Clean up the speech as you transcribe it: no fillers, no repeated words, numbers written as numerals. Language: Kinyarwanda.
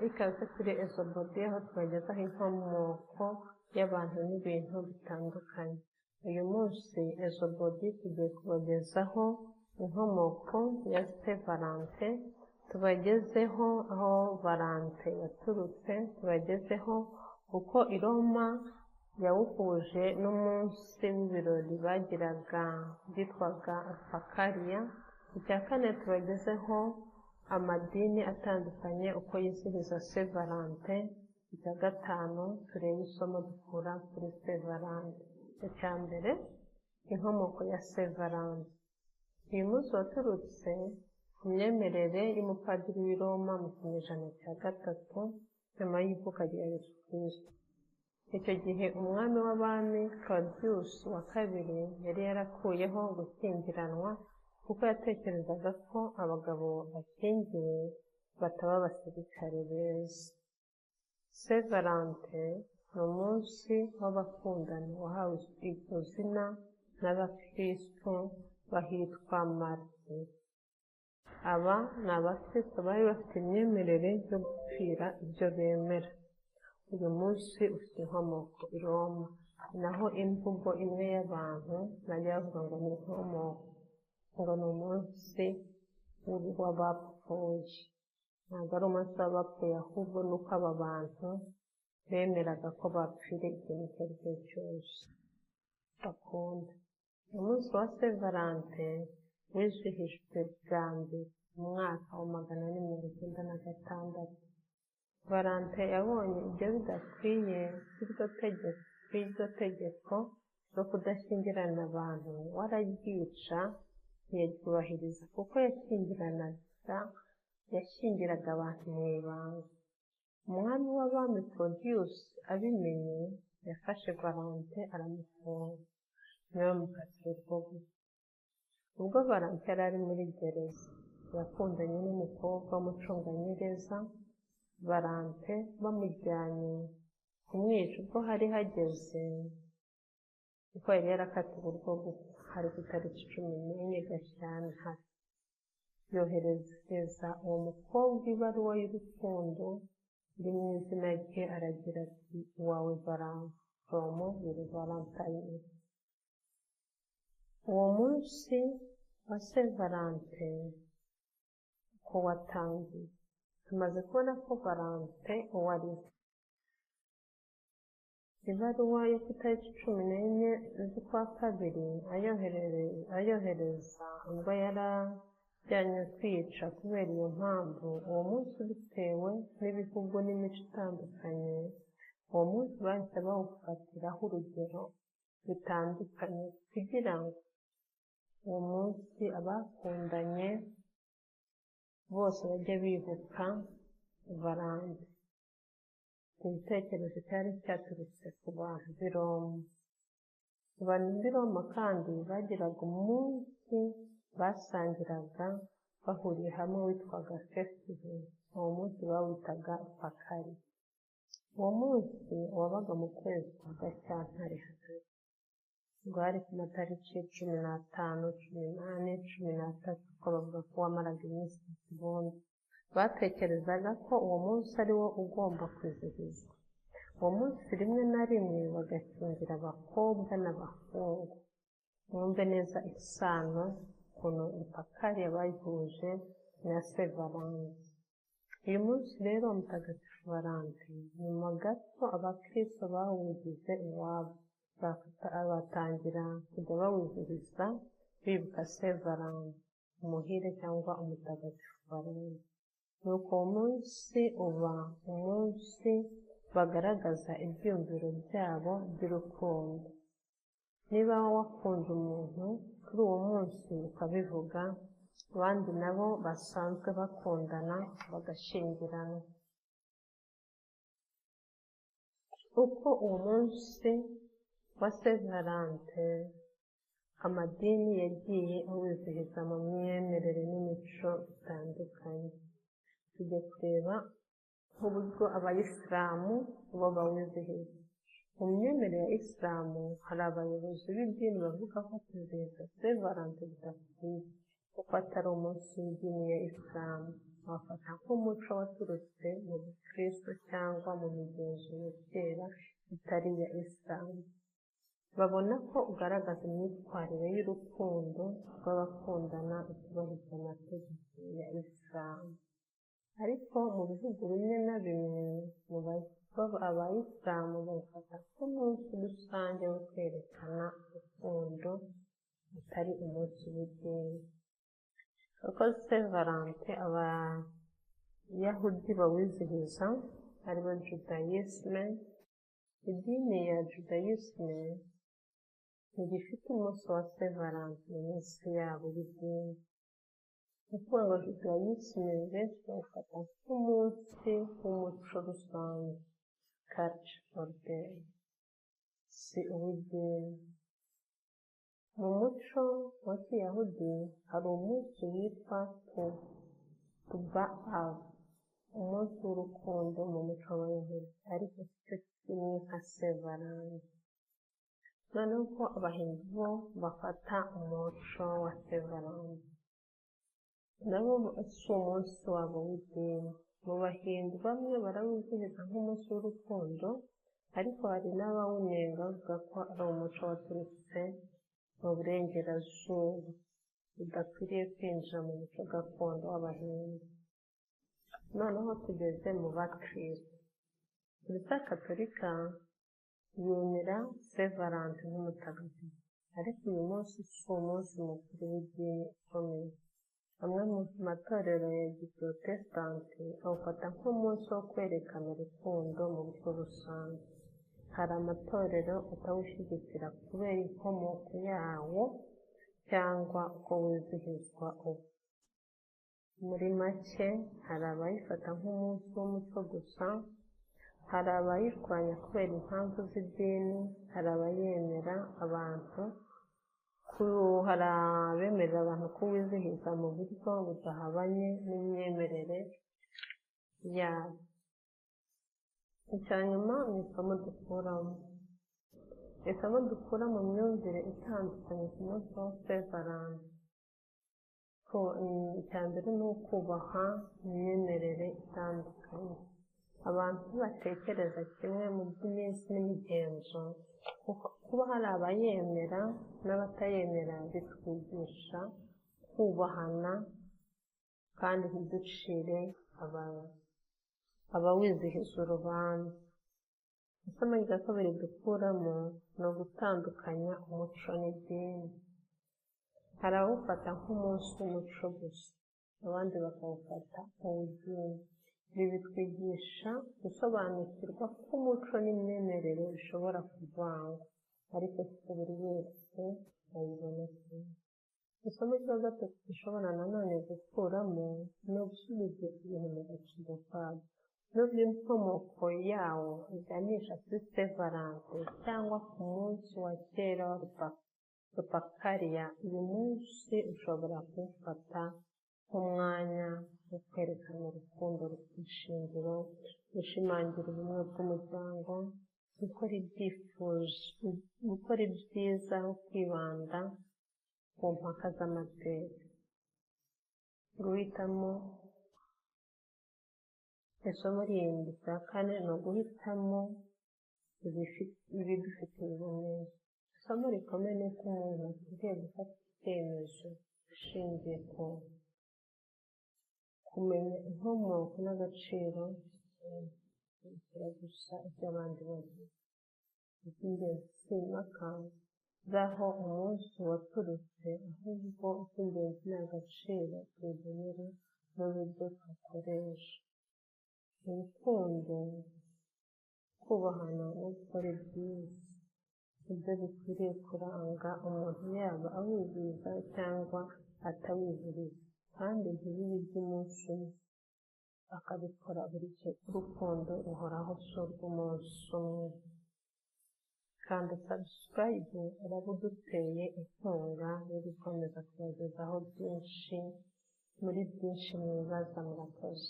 ikaze kuri Ezobodi aho tubagezaho inkomoko y'abantu n'ibintu bitandukanye. Uyu munsi Ezobodi tugiye kubagezaho inkomoko ya Saint Valentin, tubagezeho aho Valente yaturutse, tubagezeho uko i Roma yawuhuje n'umunsi w'ibirori bagiraga byitwaga Alpakariya. Icya kane tubagezeho amadini atandukanye uko yizihiza Saint Valentin. Icya gatanu turebe isomo dukura kuri Saint Valentin. Icya mbere, inkomoko ya Saint Valentin. Uyu munsi waturutse ku myemerere y'umupadiri w'i Roma mu kinyejana cya gatatu nyuma y'ivuka rya Yesu Kristo. Icyo gihe umwami w'abami Claudius wa kabiri yari yarakuyeho gushyingiranwa kuko yatekerezaga ko abagabo bashyingiwe bataba abasirikare beza. Saint Valentin ni umunsi w'abakundana wahawe izina n'abakristo bahitwa Martyrs. Aba ni abakristo bari bafite imyemerere yo gupfira ibyo bemera. Uyu munsi ufite inkomoko i Roma, naho imvugo imwe y'abantu najya bavuga ngo ni inkomoko, ngo ni umunsi w'abapfuye. Ntabwo ari umunsi w'abapfuye, ahubwo ni uko aba bantu bemeraga ko bapfira ikintu icyo ari cyo cyose bakunda. Umunsi wa Saint Valentin wizihijwe bwa mbere mu mwaka wa 496. Valentin yabonye ibyo bidakwiye by'iryo tegeko no kudashyingirana abantu wararyica ntiyaryubahiriza, kuko yashyingiraga abantu mu ibanga. Umwami w'abami Claudius abimenye yafashe Valentin aramufunga, niwe wamukatiye urwo gupfa. Ubwo Valentin yari ari muri gereza, yakundanye n'umukobwa w'umucungagereza. Valentin bamujyanye kumwica ubwo hari hageze, kuko yari yarakatiwe urwo gupfa, hari ku itariki 14 Gashyantare. Yohereza uwo mukobwa ibaruwa y'urukundo iri mu izina rye, aragira ati: "Uwawe Valentin, from your Valentine." Uwo munsi wa Saint Valentin ko watangiye, tumaze kubona ko Valentin uwo ari we. Ibaruwa yo ku itariki 14 z'ukwa kabiri ayohereza ubwo yarajyanye kwica. Kubera iyo mpamvu, uwo munsi bitewe n'ibihugu n'imico itandukanye, uwo munsi bahise bawufatiraho urugero bitandukanye, kugira ngo uwo munsi abakundanye bose bajye bibuka Valentin. Igitekerezo cyari cyaturutse ku bantu b'i Roma. Abantu b'i Roma kandi bagiraga umunsi basangiraga bahuriye hamwe witwaga festival. Uwo munsi bawitaga Alpakariya. Uwo munsi wabaga mu kwezi kwa Gashyantare hagati, ngo hari ku matariki 15, 18, 13, ko bavuga ko wamaraga iminsi ubundi. Batekerezaga ko uwo munsi ari wo ugomba kwizihizwa. Uwo munsi rimwe na rimwe bagashyingira abakobwa n'abahungu. Mwumve neza isano ukuntu Alpakariya bayihuje na Saint Valentin. Uyu munsi rero mutagatifu Valentin, nyuma gato abakristo bawugize iwabo, batangira kujya bawizihiza bibuka Saint Valentin, umuhire cyangwa umutagatifu Valentin. Nuko uwo munsi uba umunsi bagaragaza ibyiyumviro byabo by'urukundo. Niba wakunze umuntu kuri uwo munsi ukabivuga, abandi nabo basanzwe bakundana bagashyingirana. Uko uwo munsi wa Saint Valentin amadini yagiye awizihiza mu myemerere n'imico bitandukanye. Tujye kureba uburyo abayisilamu bo bawizihiza. Mu myemerere ya Isilamu hari abayobozi b'idini bavuga ko kwizihiza Saint Valentin bidakwiye, kuko atari umunsi w'idini ya Isilamu, bafata nk'umuco waturutse mu Bukristo. cyangwa mu migenzo ya kera itari iya Isilamu. Babona ko ugaragaza imyitwarire y'urukundo rw'abakundana utubahiriza amategeko ya Isilamu. Ariko mu bihugu bimwe na bimwe abayisilamu babifata nk'umunsi rusange wo kwerekana urukundo atari umunsi w'idini. Kuko Saint Valentin abayahudi bawizihiza aribo Judaisme. Idini ya Judaisme ntigifite umunsi wa Saint Valentin mu minsi yabo y'idini. Ni ukuvuga ngo Judaisme benshi bawufata nk'umunsi w'umuco rusange, cultural day, si uw'idini. Mu muco wa Kiyahudi hari umunsi witwa Tuba'av, umunsi w'urukundo mu muco w'Abayahudi, ariko si kimwe nka Saint Valentin. Noneho ko Abahindu bo bafata umuco wa Saint Valentin, nabo si umunsi wabo w'idini. Mu Bahindu bamwe barawizihiza nk'umunsi w'urukundo, ariko hari n'abawunenga bavuga ko ari umuco waturutse mu burengerazuba, udakwiriye kwinjira mu muco gakondo w'Abahindu. Noneho tugeze mu bakristo. Kiliziya Gatolika yemera Saint Valentin nk'umutagatifu, ariko uyu munsi si umunsi mukuru w'idini ukomeye. Amwe mu matorero ya Giprotestanti awufata nk'umunsi wo kwerekana urukundo mu buryo rusange. Hari amatorero atawushyigikira kubera inkomoko yawo cyangwa uko wizihizwa ubu. Muri make, hari abayifata nk'umunsi w'umuco gusa, hari abayirwanya kubera impamvu z'idini, hari abemerera abantu kuwizihiza mu buryo budahabanye n'imyemerere yabo. Icya nyuma ni isomo dukuramo. Isomo dukura mu myumvire itandukanye ku munsi wa Saint Valentin. Icya mbere ni ukubaha imyemerere itandukanye. Abantu batekereza kimwe mu by'iminsi n'imigenzo. Kuba hari abayemera n'abatayemera bitwigisha kubahana kandi ntiducire abawizihiza urubanza. Isomo rya kabiri dukuramo ni ugutandukanya umuco n'idini. Hari abawufata nk'umunsi w'umuco gusa, abandi bakawufata nk'uw'idini. Ibi bitwigisha gusobanukirwa ko umuco n'imyemerere bishobora kuvangwa, ariko si buri wese ayibona kimwe. Isomo rya gatatu dushobora nanone gukuramo ni ugusubiza ibintu mu gaciro kabyo. Nubwo inkomoko yawo iganisha kuri Saint Valentin cyangwa ku munsi wa kera wa Lupercalia, uyu munsi ushobora kuwufata nk'umwanya wo kwerekana urukundo rw'ishingiro, gushimangira ubumwe bw'umuryango, gukora ibyiza no kwibanda ku mpaka z'amateka. Guhitamo isomo rindi rya kane ni uguhitamo ibidufitiye ubumenyi. Isomo rikomeye ni uko umuntu akwiriye gufata icyemezo ushingiye ku kumenya inkomoko n'agaciro gusa iby'abandi bagira. Icy'ingenzi si impaka z'aho umunsi waturutse, ahubwo icy'ingenzi ni agaciro tuwugenera n'uburyo tuwukoresha. Urukundo, kubahana no gukora ibyiza nibyo bikwiriye kuranga umuntu, yaba awizihiza cyangwa atawizihiza, kandi ntibibe iby'umunsi umwe, akabikora buri gihe. Urukundo ruhoraho si urw'umunsi umwe. Kandi subscribe uraba uduteye inkunga yo gukomeza kubagezaho byinshi muri byinshi mwibaza. Murakoze.